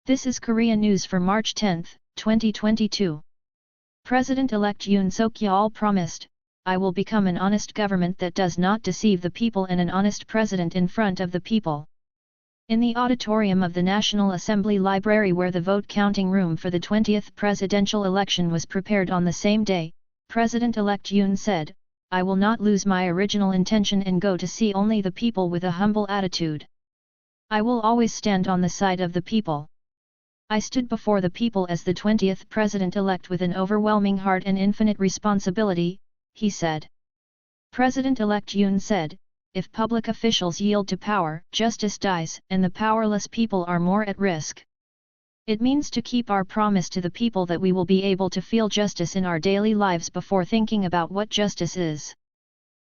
This is Korea News for March 10, 2022. President-elect Yoon Suk-yeol promised, "I will become an honest government that does not deceive the people and an honest president in front of the people." In the auditorium of the National Assembly Library, where the vote-counting room for the 20th presidential election was prepared on the same day, President-elect Yoon said, "I will not lose my original intention and go to see only the people with a humble attitude. I will always stand on the side of the people. I stood before the people as the 20th president-elect with an overwhelming heart and infinite responsibility," he said. President-elect Yoon said, "If public officials yield to power, justice dies, and the powerless people are more at risk. It means to keep our promise to the people that we will be able to feel justice in our daily lives before thinking about what justice is.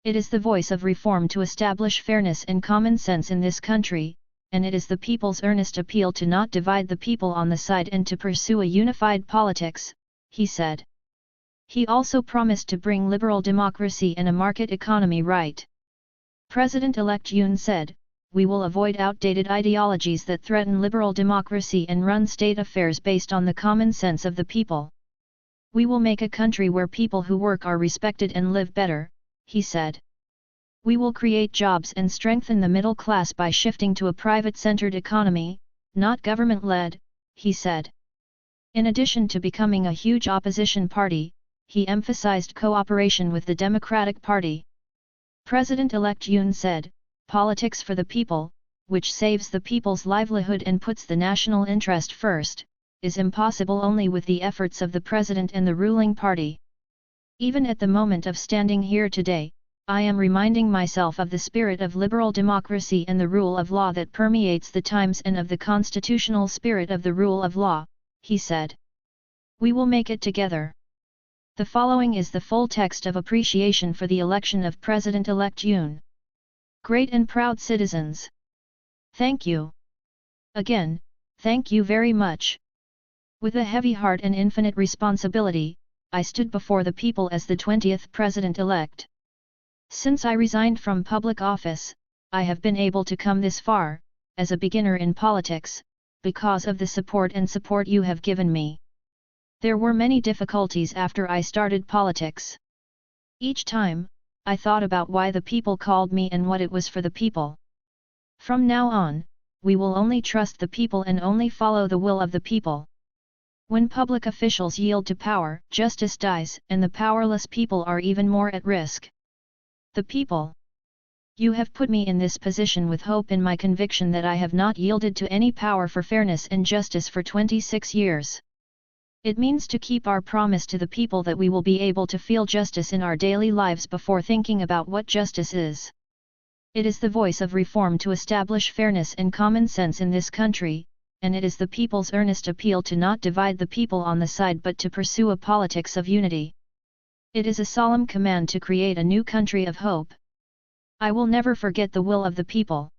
It is the voice of reform to establish fairness and common sense in this country, and it is the people's earnest appeal to not divide the people on the side and to pursue a unified politics," he said. He also promised to bring liberal democracy and a market economy right. President-elect Yoon said, "We will avoid outdated ideologies that threaten liberal democracy and run state affairs based on the common sense of the people. We will make a country where people who work are respected and live better," he said. "We will create jobs and strengthen the middle class by shifting to a private-centered economy, not government-led," he said. In addition to becoming a huge opposition party, he emphasized cooperation with the Democratic Party. President-elect Yoon said, "Politics for the people, which saves the people's livelihood and puts the national interest first, is impossible only with the efforts of the President and the ruling party. Even at the moment of standing here today, I am reminding myself of the spirit of liberal democracy and the rule of law that permeates the times and of the constitutional spirit of the rule of law," he said. "We will make it together." The following is the full text of appreciation for the election of President-elect Yoon. "Great and proud citizens. Thank you. Again, thank you very much. With a heavy heart and infinite responsibility, I stood before the people as the 20th President-elect. Since I resigned from public office, I have been able to come this far, as a beginner in politics, because of the support you have given me. There were many difficulties after I started politics. Each time, I thought about why the people called me and what it was for the people. From now on, we will only trust the people and only follow the will of the people. When public officials yield to power, justice dies, and the powerless people are even more at risk. The people. You have put me in this position with hope in my conviction that I have not yielded to any power for fairness and justice for 26 years. It means to keep our promise to the people that we will be able to feel justice in our daily lives before thinking about what justice is. It is the voice of reform to establish fairness and common sense in this country, and it is the people's earnest appeal to not divide the people on the side but to pursue a politics of unity. It is a solemn command to create a new country of hope. I will never forget the will of the people.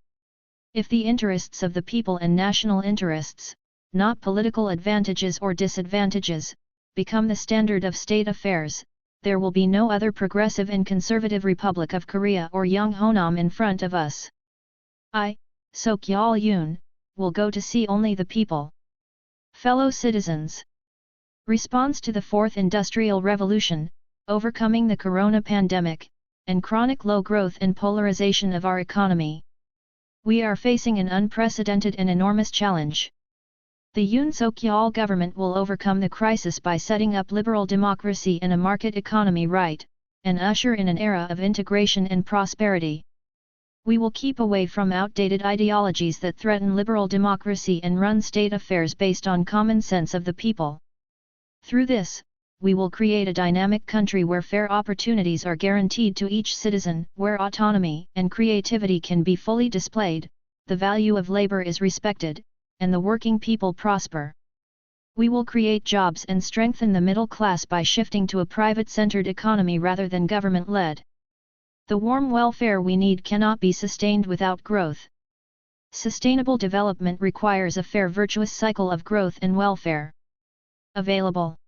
If the interests of the people and national interests, not political advantages or disadvantages, become the standard of state affairs, there will be no other progressive and conservative Republic of Korea or Yonghonam in front of us. I, Suk-yeol Yoon, will go to see only the people." Fellow citizens. Response to the Fourth Industrial Revolution, overcoming the corona pandemic, and chronic low growth and polarization of our economy. We are facing an unprecedented and enormous challenge. The Yoon Suk-yeol government will overcome the crisis by setting up liberal democracy and a market economy right, and usher in an era of integration and prosperity. We will keep away from outdated ideologies that threaten liberal democracy and run state affairs based on common sense of the people. Through this, we will create a dynamic country where fair opportunities are guaranteed to each citizen, where autonomy and creativity can be fully displayed, the value of labor is respected, and the working people prosper. We will create jobs and strengthen the middle class by shifting to a private-centered economy rather than government-led. The warm welfare we need cannot be sustained without growth. Sustainable development requires a fair virtuous cycle of growth and welfare. Available.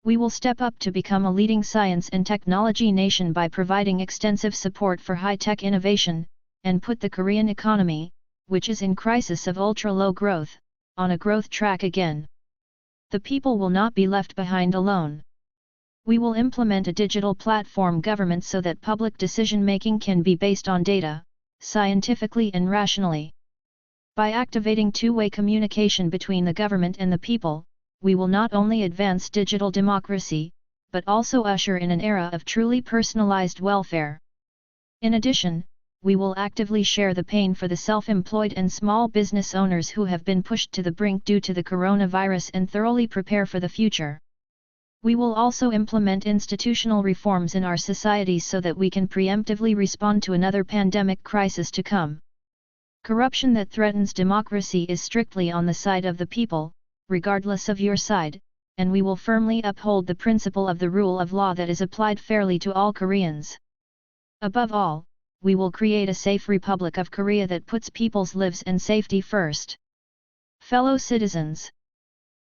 We will step up to become a leading science and technology nation by providing extensive support for high-tech innovation, and put the Korean economy, which is in crisis of ultra-low growth, on a growth track again. The people will not be left behind alone. We will implement a digital platform government so that public decision-making can be based on data, scientifically and rationally. By activating two-way communication between the government and the people, we will not only advance digital democracy, but also usher in an era of truly personalized welfare. In addition, we will actively share the pain for the self-employed and small business owners who have been pushed to the brink due to the coronavirus and thoroughly prepare for the future. We will also implement institutional reforms in our societies so that we can preemptively respond to another pandemic crisis to come. Corruption that threatens democracy is strictly on the side of the people, regardless of your side, and we will firmly uphold the principle of the rule of law that is applied fairly to all Koreans. Above all, we will create a safe Republic of Korea that puts people's lives and safety first. Fellow citizens,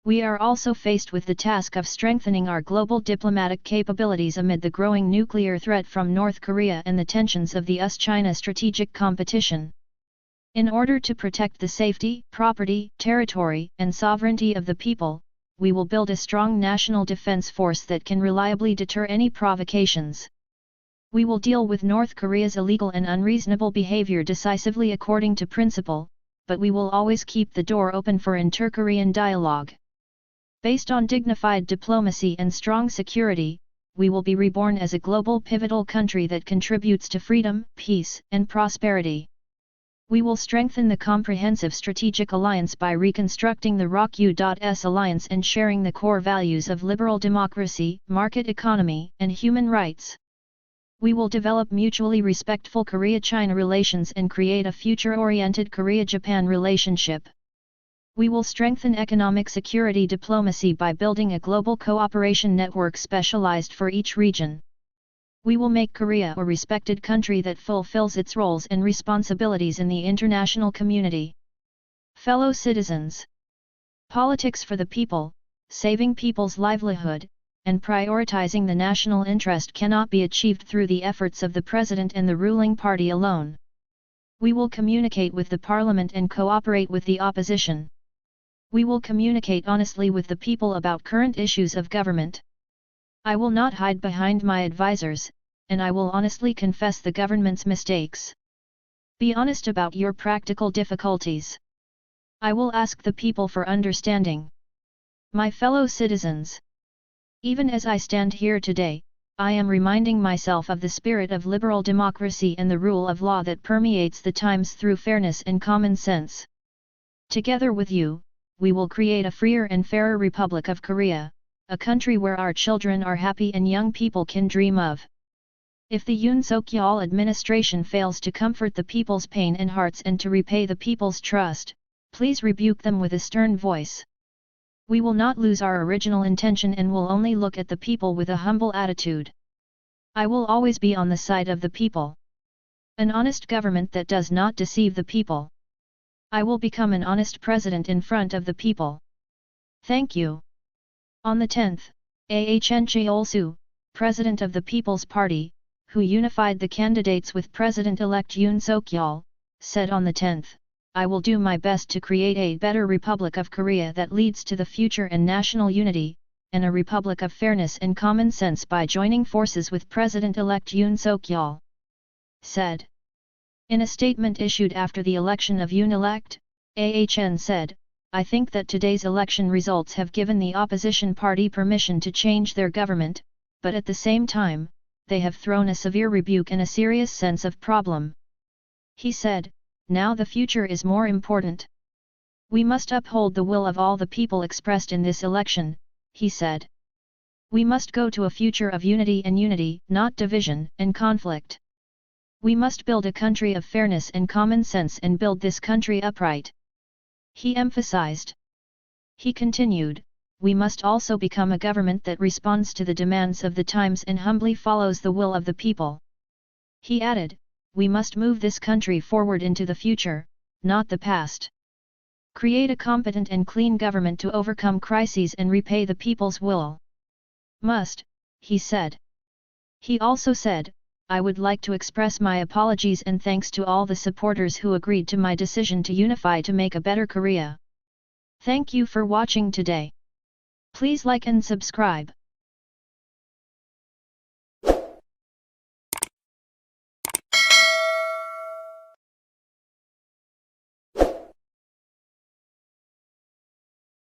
we are also faced with the task of strengthening our global diplomatic capabilities amid the growing nuclear threat from North Korea and the tensions of the US-China strategic competition. In order to protect the safety, property, territory, and sovereignty of the people, we will build a strong national defense force that can reliably deter any provocations. We will deal with North Korea's illegal and unreasonable behavior decisively according to principle, but we will always keep the door open for inter-Korean dialogue. Based on dignified diplomacy and strong security, we will be reborn as a global pivotal country that contributes to freedom, peace, and prosperity. We will strengthen the comprehensive strategic alliance by reconstructing the ROK-U.S alliance and sharing the core values of liberal democracy, market economy, and human rights. We will develop mutually respectful Korea-China relations and create a future-oriented Korea-Japan relationship. We will strengthen economic security diplomacy by building a global cooperation network specialized for each region. We will make Korea a respected country that fulfills its roles and responsibilities in the international community. Fellow citizens, politics for the people, saving people's livelihood, and prioritizing the national interest cannot be achieved through the efforts of the President and the ruling party alone. We will communicate with the Parliament and cooperate with the opposition. We will communicate honestly with the people about current issues of government. I will not hide behind my advisors, and I will honestly confess the government's mistakes. Be honest about your practical difficulties. I will ask the people for understanding. My fellow citizens, even as I stand here today, I am reminding myself of the spirit of liberal democracy and the rule of law that permeates the times through fairness and common sense. Together with you, we will create a freer and fairer Republic of Korea, a country where our children are happy and young people can dream of. If the Yoon Suk-yeol administration fails to comfort the people's pain and hearts and to repay the people's trust, please rebuke them with a stern voice. We will not lose our original intention and will only look at the people with a humble attitude. I will always be on the side of the people. An honest government that does not deceive the people. I will become an honest president in front of the people. Thank you. On the 10th, Ahn Cheol-soo, president of the People's Party, who unified the candidates with President-elect Yoon Suk-yeol, said on the 10th, I will do my best to create a better Republic of Korea that leads to the future and national unity, and a Republic of fairness and common sense by joining forces with President-elect Yoon Suk-yeol. Said. In a statement issued after the election of Yoon-elect, Ahn said, I think that today's election results have given the opposition party permission to change their government, but at the same time, they have thrown a severe rebuke and a serious sense of problem. He said, now the future is more important. We must uphold the will of all the people expressed in this election, he said. We must go to a future of unity, not division and conflict. We must build a country of fairness and common sense and build this country upright. He emphasized. He continued, we must also become a government that responds to the demands of the times and humbly follows the will of the people. He added, we must move this country forward into the future, not the past. Create a competent and clean government to overcome crises and repay the people's will. Must, he said. He also said, I would like to express my apologies and thanks to all the supporters who agreed to my decision to unify to make a better Korea. Thank you for watching today. Please like and subscribe.